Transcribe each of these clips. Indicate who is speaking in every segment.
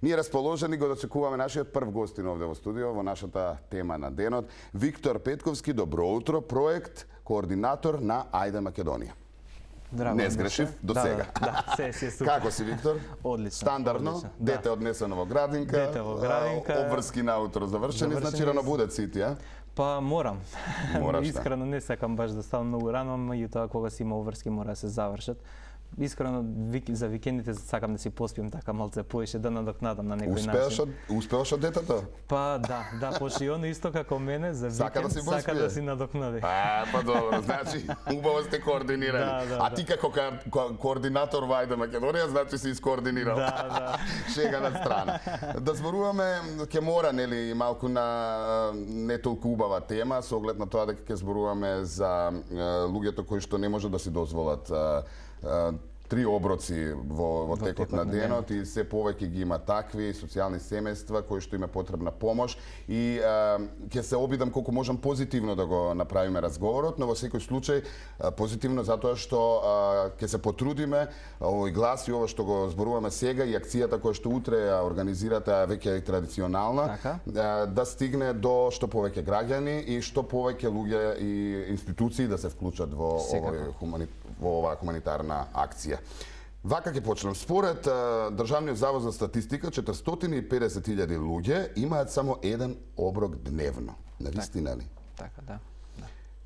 Speaker 1: Ние расположени го дочекуваме нашиот прв гостин овде во студио, во нашата тема на денот. Виктор Петковски, добро утро, проект координатор на Ајде Македонија.
Speaker 2: Драго,
Speaker 1: не сгрешив до сега.
Speaker 2: Да, се супер.
Speaker 1: Како си, Виктор?
Speaker 2: Одлично.
Speaker 1: Стандардно,
Speaker 2: одлично.
Speaker 1: дете однесено во градинка,
Speaker 2: Дете во градинка,
Speaker 1: обврски наутро завршени, значи рано будат сити, а?
Speaker 2: Па морам.
Speaker 1: Мораш,
Speaker 2: Искрено не сакам баш да ставам многу рано, меѓутоа кога си има обврски мора да се завршат. Искрено за викендите сакам да си поспиам така малце поише да надокнадам на некој начин.
Speaker 1: Успеаш од детето?
Speaker 2: Па да, почи он исто како мене за викенд сака да си надокнади.
Speaker 1: Па добро, значи убаво сте координирани.
Speaker 2: Да,
Speaker 1: а ти како координатор во Ајде Македонија, значи си искоординирал.
Speaker 2: Да.
Speaker 1: Шега на страна. Да зборуваме, ќе мора нели малку на не толку убава тема, со оглед на тоа дека ќе зборуваме за луѓето кои што не може да си дозволат 3 оброци во текот на денот и се повеќе ги има такви социјални семејства кои што има потребна помош и ќе се обидам колку можам позитивно да го направиме разговорот, но во секој случај позитивно затоа што ќе се потрудиме овој глас и ова што го зборуваме сега и акцијата која што утре ја организирате веќе е традиционална, да стигне до што повеќе граѓани и што повеќе луѓе и институции да се вклучат во оваа хуманитарна акција. Вака ќе почнем. Според Државниот завод за статистика, 450.000 луѓе имаат само еден оброк дневно. Навистина ли?
Speaker 2: Така, да.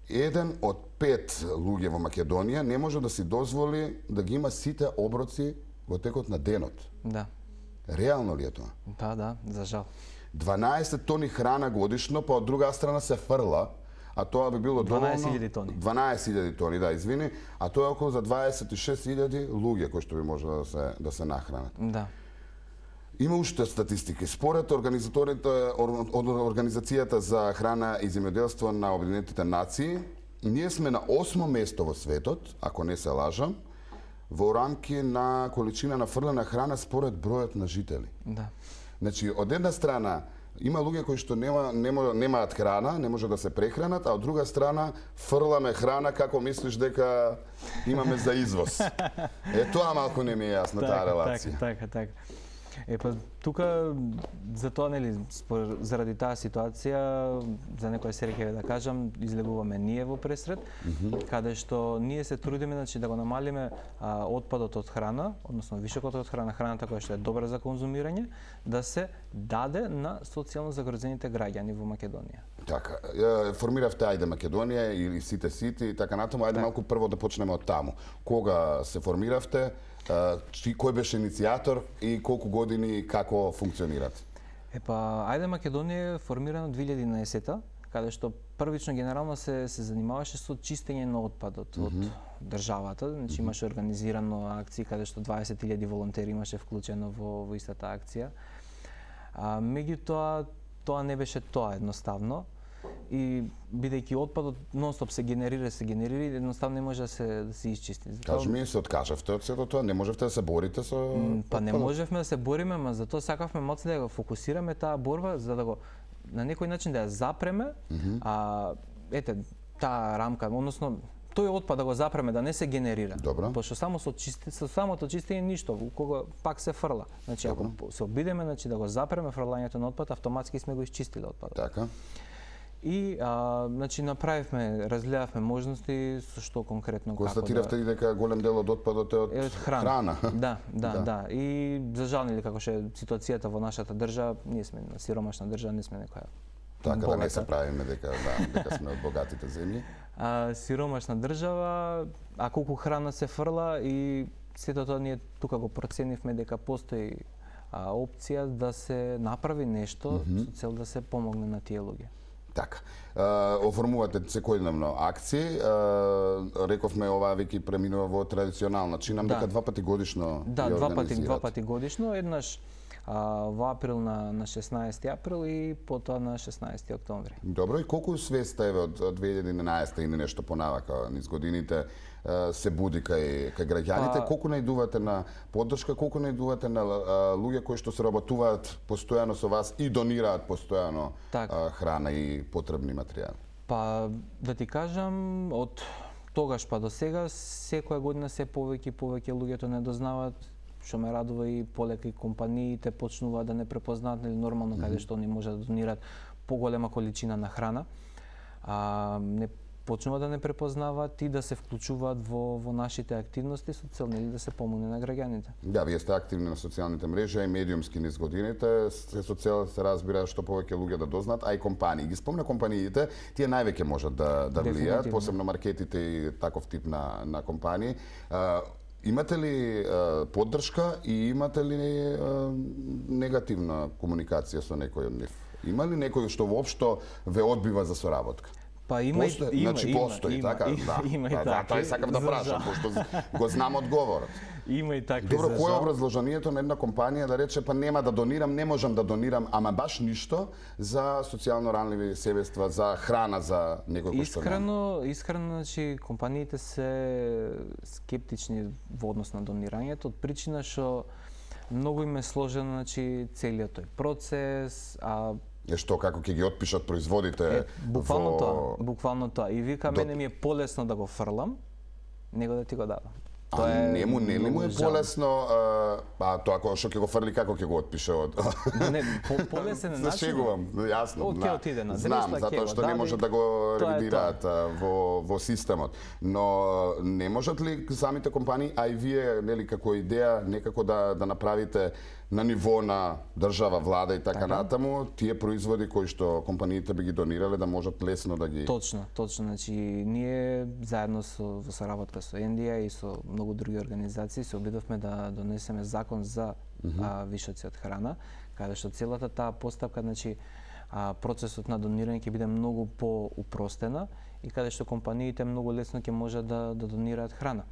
Speaker 1: Еден од 5 луѓе во Македонија не може да си дозволи да ги има сите оброци во текот на денот.
Speaker 2: Да.
Speaker 1: Реално ли е тоа?
Speaker 2: Да, за жал.
Speaker 1: 12 тони храна годишно, па од друга страна се фрла, а тоа би било доволно
Speaker 2: 12.000 тони.
Speaker 1: 12.000 тони, да, извини, а тоа е околу за 26.000 луѓе кои што би можело да се нахранат.
Speaker 2: Да.
Speaker 1: Има уште статистики. Според Организацијата за храна и земјоделство на Обединетите нации, ние сме на 8-мо место во светот, ако не се лажам, во рамки на количина на фрлена храна според бројот на жители.
Speaker 2: Да.
Speaker 1: Значи, од една страна има луѓе кои што немаат храна, не може да се прехранат, а од друга страна фрламе храна како мислиш дека имаме за извоз. Тоа малку не ми е јасна таа релација.
Speaker 2: Така. Па тука за тоа нели заради таа ситуација за некоја среќа да кажам излегуваме ние во пресред, каде што ние се трудиме значи да го намалиме отпадот од храна, односно вишокот од храната која што е добра за конзумирање, да се даде на социјално загрозените граѓани во Македонија.
Speaker 1: Така, формиравте Ајде Македонија или сите сити и така натаму, ајде малку прво да почнеме од таму. Кога се формиравте? Кој беше иницијатор и колку години како функционирате?
Speaker 2: Ајде Македонија е формирано 2011-та, каде што првично генерално се занимаваше со чистење на отпадот од државата, значи имаше организирано акции каде што 20.000 волонтери имаше вклучено во истата акција. Меѓутоа тоа не беше тоа едноставно. И бидејќи отпадот нонстоп се генерира, едноставно не може да се исчисти.
Speaker 1: Кажи ми, се откажавте од сето тоа? Не можевте да се борите со
Speaker 2: Па не можевме да се бориме, ма затоа сакавме малце да го фокусираме таа борба, за да го на некој начин да ја запреме, таа рамка, односно тој отпад да го запреме, да не се генерира.
Speaker 1: Добро.
Speaker 2: Пошто само со самото чистење ништо, кога пак се фрла. Значи ако се обидеме да го запреме фрлањето на отпад, автоматски сме го исчистиле отпадот.
Speaker 1: Така.
Speaker 2: И значи направивме, разгледавме можности со што конкретно како
Speaker 1: констатиравте дека голем дел од отпадот е од храна.
Speaker 2: Да. И за жал нели како ше ситуацијата во нашата држава, ние сме на сиромашна држава, не сме некоја
Speaker 1: така да не се правиме дека сме од богатите земји.
Speaker 2: Сиромашна држава, а колку храна се фрла и сето тоа ние тука го проценивме дека постои опција да се направи нешто со цел да се помогне на тие луѓе.
Speaker 1: Така. Оформувате секојдневно акции. Рековме оваа веќе преминува во традиционална. Чинам дека 2 пати годишно
Speaker 2: ја организирате. Да, 2 пати годишно. Еднаш во април на 16 април и потоа на 16 октомври.
Speaker 1: Добро, и колку свеста еве од 2011 или нешто понавака низ годините се буди кај граѓаните, колку најдувате на поддршка, колку најдувате на луѓе кои што се работуваат постојано со вас и донираат постојано храна и потребни материјали?
Speaker 2: Па да ти кажам, од тогаш па до сега секоја година се повеќе и повеќе луѓето не дознаваат што ме радува и полека и компаниите почнуваат да не препознаат нормално каде што они може да донираат поголема количина на храна. Не почнуваат да не препознаваат и да се вклучуваат во нашите активности со цел да се помогне на граѓаните.
Speaker 1: Да, вие сте активни на социјалните мрежи и медиумски низ годините, со цел се разбира што повеќе луѓе да дознаат, а и компании. Ги спомна компаниите, тие највеќе можат да влијаат, посебно маркетите и таков тип на компании. Имате ли поддршка и имате ли негативна комуникација со некој од нив? Има ли некој што воопшто ве одбива за соработка?
Speaker 2: Па има
Speaker 1: постои, така?
Speaker 2: Има и така.
Speaker 1: Тоа сакам да прашам, пошто го знам одговорот.
Speaker 2: Има и така.
Speaker 1: Добро, кој е образложението на една компанија да рече па нема да донирам, не можам да донирам, ама баш ништо за социјално ранливи себества, за храна за некој кој што нема?
Speaker 2: Искрено, значи компаниите се скептични во однос на донирањето од причина што многу им е сложен, значи целиот тој процес,
Speaker 1: Што, како ќе ги отпишат производите
Speaker 2: буквално тоа. И вика, мене ми е полесно да го фрлам, него да ти го дадам.
Speaker 1: Нему е полесно, тоа што ќе го фрли, како ќе го отпише од...
Speaker 2: Не, полесен е начин.
Speaker 1: Зашегувам, јасно.
Speaker 2: Ќе отиде на
Speaker 1: знам, затоа што не може да го ревидираат во системот. Но не можат ли самите компании, а и вие, нели, како идеја, некако да направите на ниво на држава, влада и така натаму, тие производи кои што компаниите би ги донирале да можат лесно да ги...
Speaker 2: Точно. Значи, ние заедно во соработка со НДА и со многу други организации се обидовме да донесеме закон за вишоци од храна, каде што целата таа постапка, значи, процесот на донирање ќе биде многу поупростена и каде што компаниите многу лесно ќе можат да донираат храна.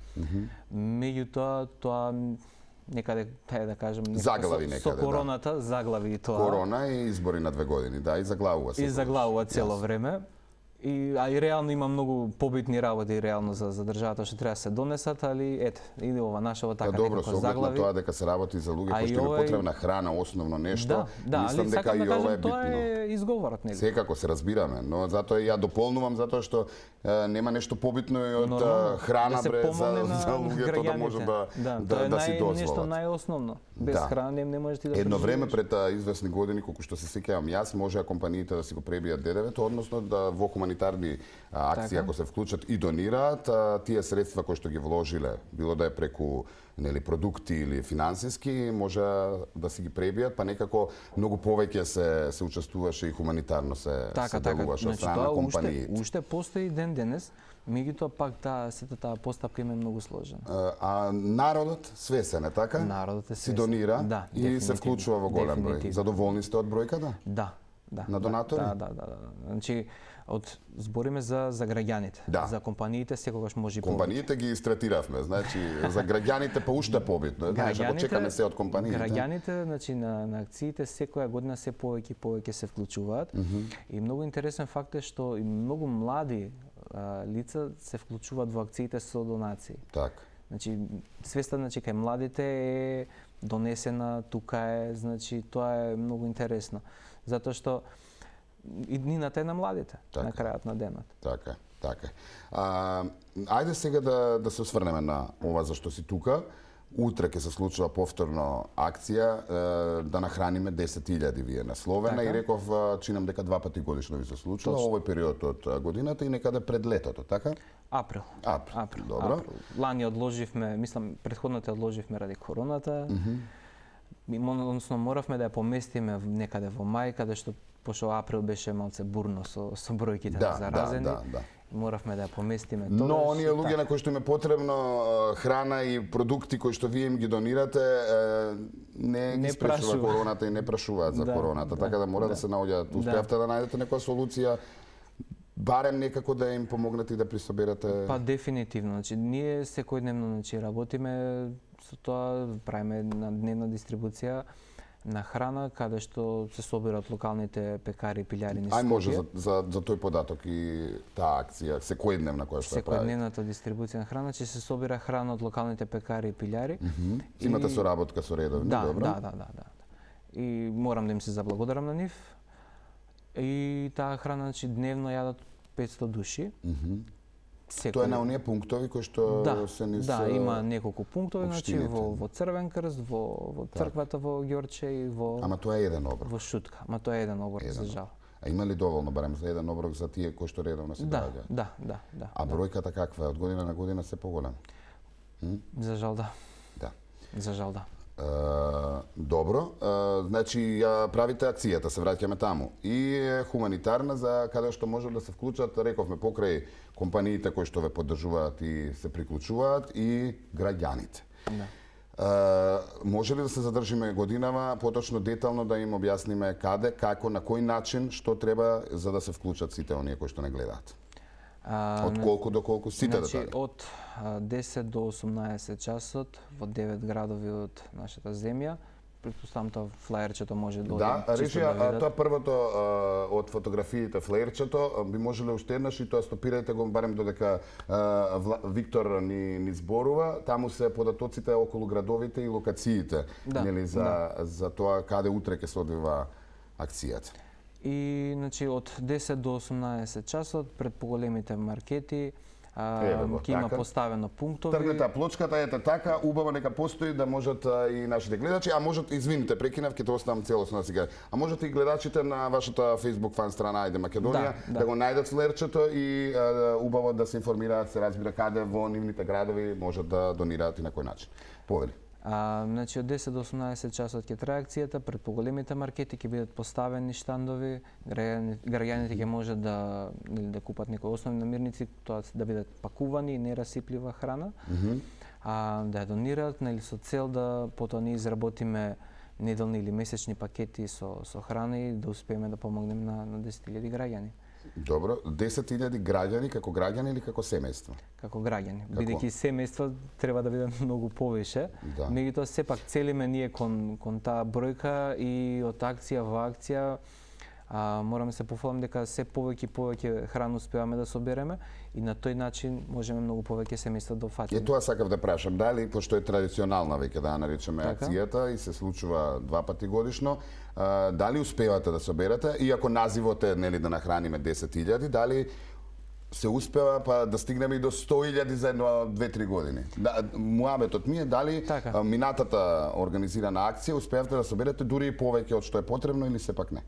Speaker 2: Меѓутоа, тоа некаде, да кажем,
Speaker 1: заглави некаде,
Speaker 2: со короната, заглави и тоа.
Speaker 1: Корона и избори на 2 години, да, и заглавува се.
Speaker 2: И заглавува цело време. И реално има многу побитни работи реално за државата што треба да се донесат, али ете, иде ова нашава така
Speaker 1: добро,
Speaker 2: некако заглави.
Speaker 1: Добро, со оглед на тоа дека се работи за луѓе кои што има потребна храна, основно нешто, мислам дека и ова е битно.
Speaker 2: Тоа е изговорот, нели?
Speaker 1: Секако се разбираме, но затоа ја дополнувам затоа што нема нешто побитно и од храна за луѓето да може да си дозволат.
Speaker 2: Нешто најосновно. Без храна не може ти да.
Speaker 1: Едно време пред извесни години, колку што се сеќавам јас, можеа компаниите да си го пребијат ДДВ-то, односно да во хуманитарни акции, ако се вклучат и донираат, тие средства кои што ги вложиле, било да е преку продукти или финансиски, може да си ги пребијат, па некако многу повеќе се учествуваше и хуманитарно се делуваше од страна на компаниите.
Speaker 2: Уште постои ден денес, меѓутоа пак сета таа постапка им е многу сложена.
Speaker 1: А народот свесен е, така?
Speaker 2: Народот е свесен.
Speaker 1: Си донира и се вклучува во голем број. Задоволни сте од бројката?
Speaker 2: Да.
Speaker 1: На донатори?
Speaker 2: Да. Значи, збориме за граѓаните. За компаниите секогаш може и повеќе.
Speaker 1: Компаниите ги стретиравме, значи за граѓаните па уште побитно. Знаеш, ако чекаме се од компаниите.
Speaker 2: Граѓаните, значи на акциите секоја година се повеќе се вклучуваат. И многу интересен факт е што и многу млади лица се вклучуваат во акциите со донации.
Speaker 1: Така.
Speaker 2: Значи свеста кај младите е донесена, тука е, значи тоа е многу интересно. Затоа што и днината е на младите, на крајот на денот.
Speaker 1: Така. Ајде сега да се осврнеме на ова за што си тука. Утре ќе се случува повторно акција да нахраниме 10.000 вие насловена и реков, чинам дека 2 пати годишно ви се случува, овој период од годината и некаде пред летото, така?
Speaker 2: Април.
Speaker 1: Добро.
Speaker 2: Лани одложивме, мислам, претходната одложивме ради короната. Односно моравме да ја поместиме некаде во мај, каде што пошто април беше малце бурно со бројките на заразени. Моравме да ја поместиме тоа.
Speaker 1: Но оние луѓе на кои што им е потребно храна и продукти кои што вие им ги донирате, не ги спречува короната и не прашуваат за короната, така да мора да се наоѓаат. Успеавте да најдете некоја солуција, барем некако да им помогнете и да присоберете?
Speaker 2: Па дефинитивно, значи ние секојдневно работиме со тоа, правиме на дневна дистрибуција на храна, каде што се собираат локалните пекари и пилјари низ Скопје.
Speaker 1: Може за тој податок и таа акција, секојдневна која што ја прави.
Speaker 2: Секојдневната дистрибуција на храна, че се собира храна од локалните пекари и пилјари.
Speaker 1: Имате соработка со редовни, добро?
Speaker 2: Да. И морам да им се заблагодарам на нив. И таа храна, значи, дневно јадат 500 души.
Speaker 1: Тоа е на оние пунктови кои што се низ
Speaker 2: Да, има неколку пунктови, значи
Speaker 1: општините.
Speaker 2: во Црвен крст, во црквата во Ѓорче и во
Speaker 1: Ама тоа е еден оброк.
Speaker 2: во Шутка. Ама тоа е еден оброк за жал.
Speaker 1: А има ли доволно барем за еден оброк за тие кои што редовно се доаѓаат?
Speaker 2: Да.
Speaker 1: А бројката каква е? Од година на година се поголема?
Speaker 2: За жал да.
Speaker 1: Да.
Speaker 2: За жал да.
Speaker 1: Добро, значи ја правите акцијата, се враќаме таму. И е хуманитарна за каде што може да се вклучат, рековме, покрај компаниите кои што ве поддржуваат и се приклучуваат и граѓаните.
Speaker 2: Да.
Speaker 1: Може ли да се задржиме годинава, поточно детално да им објасниме каде, како, на кој начин, што треба за да се вклучат сите оние кои што не гледаат? Од колку до колку сите
Speaker 2: значи,
Speaker 1: детали?
Speaker 2: од 10 до 18 часот во 9 градови од нашата земја. Претпоставам тоа флаерчето може да
Speaker 1: Да, речија, тоа првото од фотографиите флаерчето би можеле уште еднаш и тоа стопирајте го барем додека Виктор ни зборува, таму се податоците околу градовите и локациите, нели за тоа каде утре ќе се одвива акцијата. И
Speaker 2: значи од 10 до 18 часот пред поголемите маркети ќе има поставено пунктови.
Speaker 1: Тргнете плочката, ете така, убаво нека постои да можат и нашите гледачи, а можат, извините, прекинав, ќе те оставам целосно сега. А можат и гледачите на вашата Facebook фан страна Ајде Македонија да го најдат флерчето и убаво да се информираат, се разбира каде во нивните градови можат да донираат и на кој начин. Повели.
Speaker 2: Значи од 10 до 18 часот ќе трае акцијата, пред поголемите маркети ќе бидат поставени штандови, граѓаните ќе можат да купат некои основни намирници, тоа да бидат пакувани и нерасиплива храна, да ја донираат, нели со цел да потоа ние изработиме неделни или месечни пакети со храна и да успееме да помогнеме на 10.000 граѓани.
Speaker 1: Добро, 10.000 граѓани како граѓани или како семејство?
Speaker 2: Како граѓани, бидејќи семејства треба да бидат многу повише. Меѓутоа сепак целиме ние кон таа бројка и од акција во акција мораме се пофалам дека се повеќе и повеќе храна успеваме да собереме и на тој начин можеме многу повеќе семејства да офатиме.
Speaker 1: Тоа сакав да прашам, дали пошто е традиционална веќе да наречеме акцијата и се случува 2 пати годишно, дали успевате да соберете, иако називот е нели да нахраниме 10.000, дали се успева па да стигнеме и до 100.000 за 2-3 години. Муабетот ми е дали минатата организирана акција успеавте да соберете дури и повеќе од што е потребно или сепак не?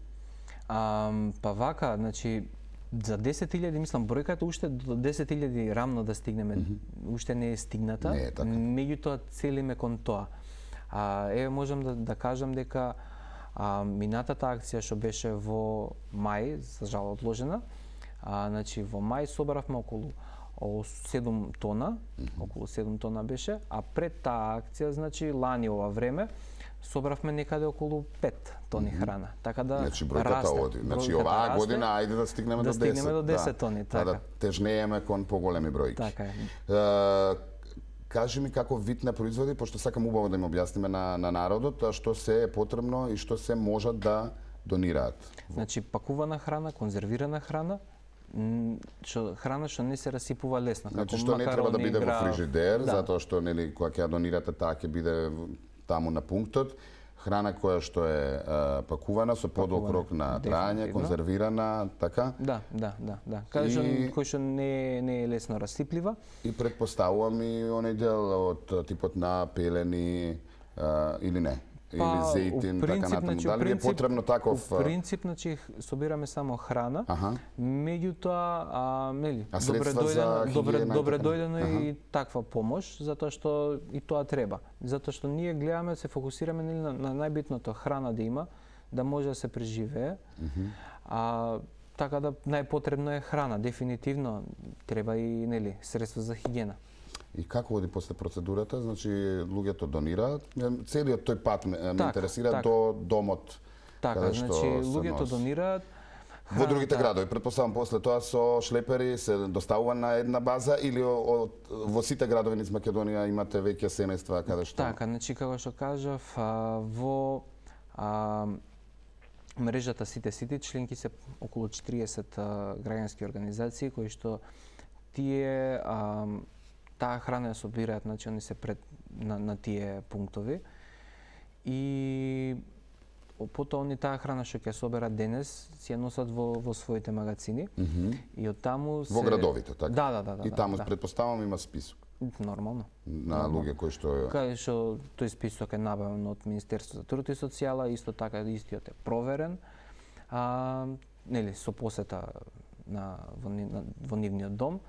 Speaker 2: Па вака, значи за 10.000, мислам, бројката уште до 10.000 рамно да стигнеме, уште не е стигната, меѓутоа целиме кон тоа. Еве можам да кажам дека минатата акција што беше во мај, за жал одложена, значи во мај собравме околу 7 тона, околу 7 тона беше, а пред таа акција, значи лани ова време, собравме некаде околу 5 тони храна. Така да
Speaker 1: значи бројката оди. Значи оваа година ајде да стигнеме до 10.
Speaker 2: Да стигнеме до 10 тони, така.
Speaker 1: Да тежнееме кон поголеми бројки.
Speaker 2: Така е.
Speaker 1: Кажи ми како вид на производи, пошто сакам убаво да им објасниме на народот што се е потребно и што се можат да донираат.
Speaker 2: Значи пакувана храна, конзервирана храна, храна што не се расипува лесно.
Speaker 1: Значи што не треба да биде во фрижидер, затоа што нели кога ќе ја донирате таа ќе биде таму на пунктот. Храна која што е пакувана со подолг рок на траење, конзервирана, така?
Speaker 2: Да. Кој што не е лесно расиплива.
Speaker 1: И предпоставувам и оној дел од типот на пелени или не? Или зејтин, така натаму. Дали е потребно таков?
Speaker 2: Во принцип, значи, собираме само храна, меѓутоа, нели, добре дојдено и таква помош, затоа што и тоа треба. Затоа што ние гледаме, се фокусираме на најбитното храна да има, да може да се преживее. Така да најпотребно е храна, дефинитивно треба и нели средства за хигиена.
Speaker 1: И како оди после процедурата? Значи, луѓето донираат. Целиот тој пат ме интересира до домот.
Speaker 2: Така, значи, луѓето донираат.
Speaker 1: Во другите градови, предпоставам, после тоа со шлепери се доставува на една база или во сите градови низ Македонија имате веќе семејства каде што?
Speaker 2: Така, значи, како што кажав, во мрежата Сите членки се околу 40 граѓански организации кои што тие таа храна ја собираат, значи они се пред на тие пунктови и потоа они таа храна што ќе соберат денес си ја носат во своите магазини и од таму се
Speaker 1: Во градовите, така?
Speaker 2: Да.
Speaker 1: И таму претпоставам има список
Speaker 2: Нормално.
Speaker 1: на луѓе кои што
Speaker 2: Кај што тој список е набавен од Министерството за труд и социјала, исто така истиот е проверен. Нели со посета во нивниот дом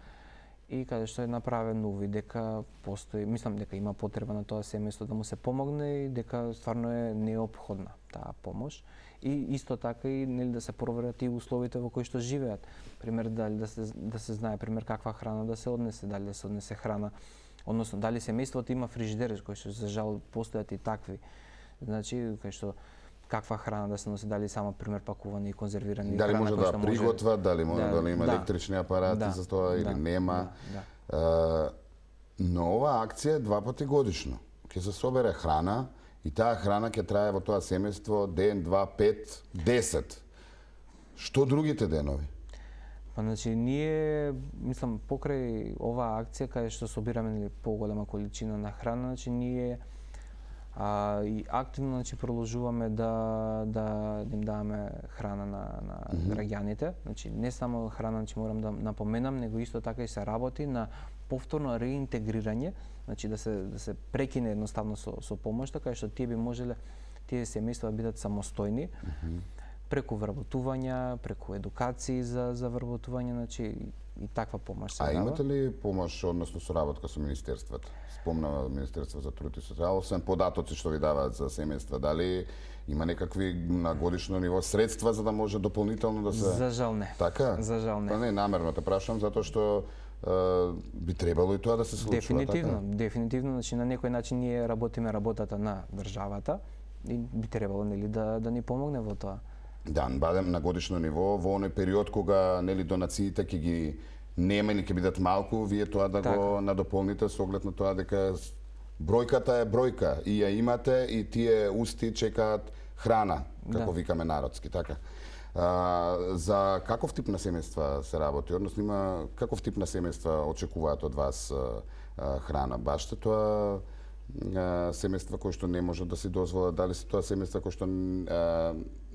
Speaker 2: и каде што е направен увид дека постои, мислам дека има потреба на тоа семејство да му се помогне и дека стварно е неопходна таа помош. И исто така и нели да се проверат и условите во кои што живеат. Пример дали да се знае пример каква храна да се однесе, дали да се однесе храна, односно дали семејството има фрижидер, кои што за жал постојат и такви. Значи кај што каква храна да се носи, дали само пример пакувани и конзервирани
Speaker 1: дали
Speaker 2: храна
Speaker 1: може
Speaker 2: која
Speaker 1: да
Speaker 2: што
Speaker 1: приготва, дали може да има електрични апарати за тоа или нема. Но оваа акција е 2 пати годишно. Ќе се собере храна и таа храна ќе трае во тоа семејство ден, 2, 5, 10. Што другите денови?
Speaker 2: Па значи ние мислам покрај оваа акција каде што собираме поголема количина на храна, значи ние и активно значи продолжуваме да им даваме храна на граѓаните. Значи не само храна, значи морам да напоменам, него исто така и се работи на повторно реинтегрирање, значи да се прекине едноставно со помошта, кај што тие би можеле тие семејства да бидат самостојни преку вработувања, преку едукации за вработување, значи и таква помош се дава.
Speaker 1: Имате ли помош, односно соработка со министерствата? Спомнава Министерство за труд и социјала, освен податоци што ви даваат за семејства, дали има некакви на годишно ниво средства за да може дополнително да се...
Speaker 2: За жал не.
Speaker 1: Така?
Speaker 2: За жал не.
Speaker 1: Па не, намерно те прашам, затоа што би требало и тоа да се случува.
Speaker 2: Дефинитивно, значи на некој начин ние работиме работата на државата и би требало нели да ни помогне во тоа.
Speaker 1: Да, барем на годишно ниво, во оној период кога нели донациите ќе ги нема или ќе бидат малку, вие тоа да го надополните со оглед на тоа дека бројката е бројка и ја имате и тие усти чекаат храна, како викаме народски, така. За каков тип на семејства се работи? Односно има каков тип на семејства очекуваат од вас храна? Баш тоа семејства кои што не можат да си дозволат, дали се тоа семејства кои што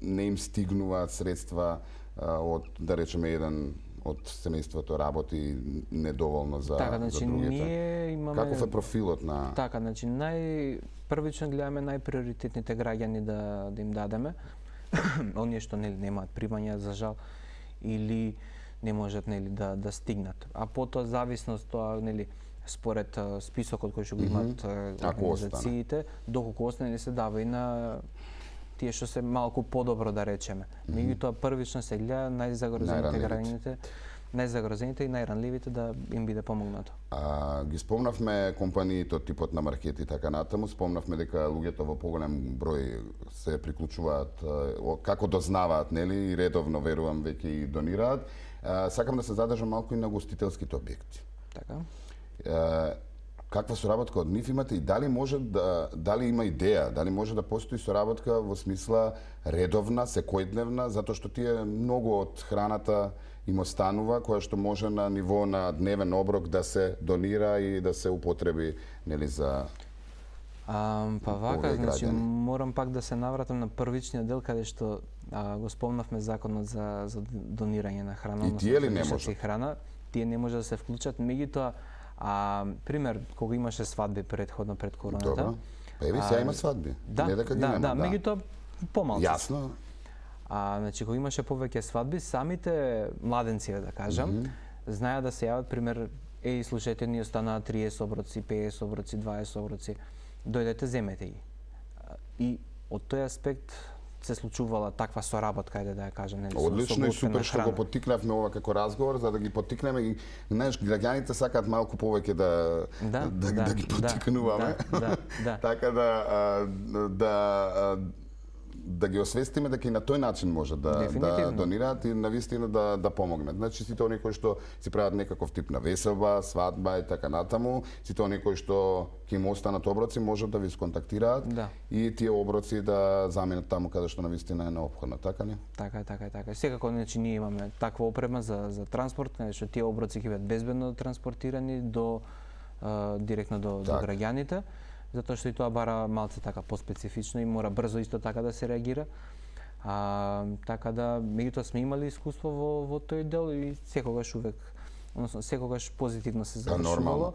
Speaker 1: не им стигнуваат средства од, да речеме, еден од семејството работи недоволно за другите.
Speaker 2: Ние имаме...
Speaker 1: Каков е профилот на...
Speaker 2: Така, значи првично гледаме најприоритетните граѓани да им дадеме. Оние што нели немаат примања за жал или не можат нели да стигнат. А потоа зависност тоа нели според списокот кој што го имаат организациите, доколку остане се дава и на тие што се малку подобро да речеме. Меѓутоа првично се гледа најзагрозените граѓаните, најзагрозените и најранливите да им биде помогнато.
Speaker 1: Ги спомнавме компаниите од типот на маркети така натаму, спомнавме дека луѓето во поголем број се приклучуваат, како дознаваат, нели, и редовно верувам веќе и донираат. Сакам да се задржам малку и на гостителските објекти.
Speaker 2: Така.
Speaker 1: Каква соработка од нив имате и дали може дали има идеја, дали може да постои соработка во смисла редовна, секојдневна, затоа што тие многу од храната им останува која што може на ниво на дневен оброк да се донира и да се употреби нели за
Speaker 2: па вака, значи морам пак да се навратам на првичниот дел каде што го спомнавме законот за донирање на храна,
Speaker 1: и тие ли не може?
Speaker 2: Храна, тие не може да се вклучат, меѓутоа пример, кога имаше свадби предходно пред короната.
Speaker 1: Добро. Еви, сега има свадби. Не дека ги нема.
Speaker 2: Да, меѓутоа помалку.
Speaker 1: Јасно.
Speaker 2: Значи, кога имаше повеќе свадби, самите младенци, да кажам, знаеа да се јават, пример, слушајте, ни останаа 30 оброци, 50 оброци, 20 оброци, дојдете, земете ги. И од тој аспект се случувала таква соработка, ајде да ја кажам, нели,
Speaker 1: одлично и супер што го поттикнавме ова како разговор за да ги поттикнеме и знаеш граѓаните сакаат малку повеќе да ги поттикнуваме. Така да ги освестиме дека и на тој начин може да донираат и навистина да помогнат. Значи сите оние кои што си прават некаков тип на веселба, свадба и така натаму, сите оние кои што ќе им останат оброци можат да ви сконтактираат и тие оброци да заменат таму каде што навистина е неопходно, така не?
Speaker 2: Така. Секако значи ние имаме таква опрема за транспорт, каде што тие оброци ќе бидат безбедно транспортирани директно до граѓаните. затоа што и тоа бара малце така поспецифично и мора брзо исто така да се реагира. Така да, меѓутоа сме имали искуство во тој дел и секогаш увек, односно секогаш позитивно се завршувало.
Speaker 1: Нормално.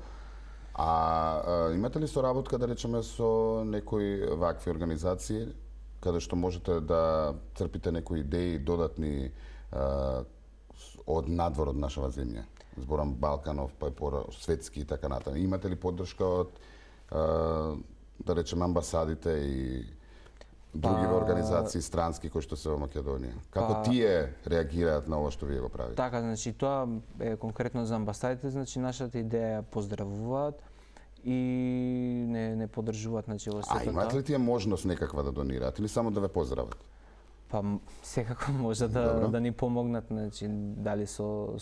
Speaker 1: Имате ли соработка, да речеме, со некои вакви организации, каде што можете да црпите некои идеи додатни од надвор од нашава земја? Зборам Балканов, па и светски и така натаму. Имате ли поддршка од, да речеме, амбасадите и другиве организации странски кои што се во Македонија? Како тие реагираат на ова што вие го правите?
Speaker 2: Така, значи тоа е конкретно за амбасадите, значи нашата идеја поздравуваат и не поддржуваат, значи во сето тоа.
Speaker 1: Имаат ли тие можност некаква да донираат или само да ве поздрават?
Speaker 2: Па секако може да ни помогнат, значи дали со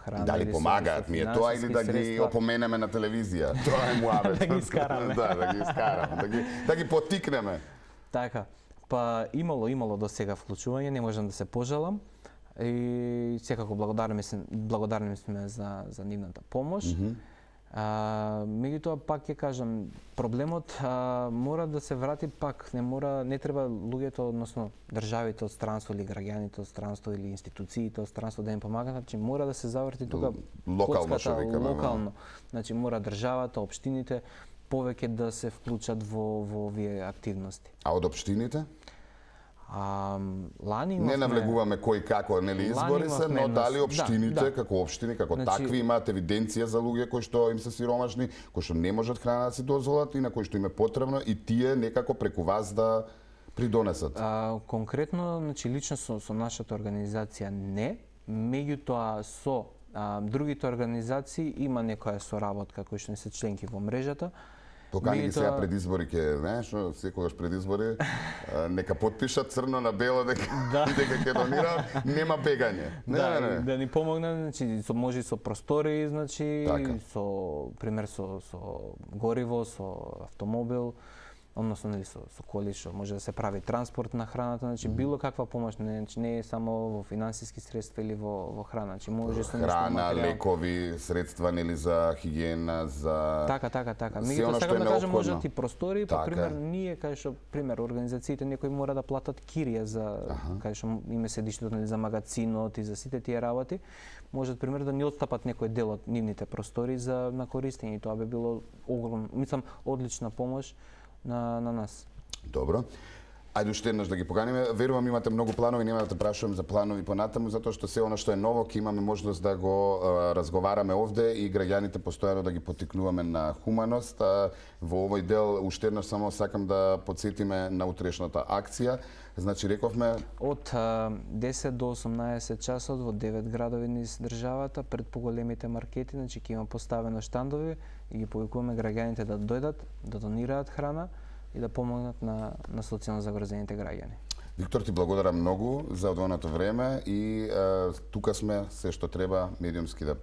Speaker 2: храна,
Speaker 1: дали помагаат, ми е тоа или да ги опоменеме на телевизија. Тоа е муабет.
Speaker 2: Да ги искараме.
Speaker 1: Да ги искараме, да ги поттикнеме.
Speaker 2: Така, па имало до сега вклучување, не можам да се пожалам. И секако благодарни сме за нивната помош. Меѓутоа пак ќе кажам, проблемот мора да се врати пак, не треба луѓето, односно државите од странство или граѓаните од странство или институциите од странство да им помагаат, значи мора да се заврти тука
Speaker 1: локално што викаме.
Speaker 2: Локално. Значи мора државата, општините повеќе да се вклучат во овие активности.
Speaker 1: А од општините?
Speaker 2: Лани имавме...
Speaker 1: Не навлегуваме кој како, нели, избори се, но дали општините, како општини, како такви, имаат евиденција за луѓе кои што им се сиромашни, кои што не можат храна да си дозволат и на кои што им е потребно и тие некако преку вас да придонесат?
Speaker 2: Конкретно, значи, лично со нашата организација не, меѓутоа со другите организации има некоја соработка кои што не се членки во мрежата.
Speaker 1: Покани ги сега пред избори ќе, знаеш, секогаш пред избори нека потпишат црно на бело дека ќе донираат, нема бегање.
Speaker 2: Да ни помогнат, значи може со простори, значи со пример со гориво, со автомобил, односно нели со коли што може да се прави транспорт на храната, значи било каква помош, значи не е само во финансиски средства или во храна, значи може со нешто
Speaker 1: храна, лекови, средства нели за хигиена, за
Speaker 2: Така. Меѓутоа сакам да кажам можат и простори, па пример ние кај што пример организациите некои мора да платат кирија за кај што име седиштето нели за магацинот и за сите тие работи, можат пример да ни отстапат некој дел од нивните простори за на користење и тоа би било одлична помош на нас.
Speaker 1: Добро. Ајде уште еднаш да ги поканиме. Верувам имате многу планови, нема да те прашувам за планови понатаму, затоа што се она што е ново ќе имаме можност да го разговараме овде и граѓаните постојано да ги поттикнуваме на хуманост. Во овој дел уште еднаш само сакам да потсетиме на утрешната акција. Значи рековме
Speaker 2: од 10 до 18 часот во 9 градови низ државата пред поголемите маркети, значи ќе има поставено штандови и ги повикуваме граѓаните да дојдат, да донираат храна и да помогнат на социјално загрозените граѓани.
Speaker 1: Виктор, ти благодарам многу за одвоеното време и тука сме се што треба медиумски да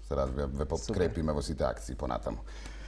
Speaker 1: се развија, ве подкрепиме во сите акции понатаму.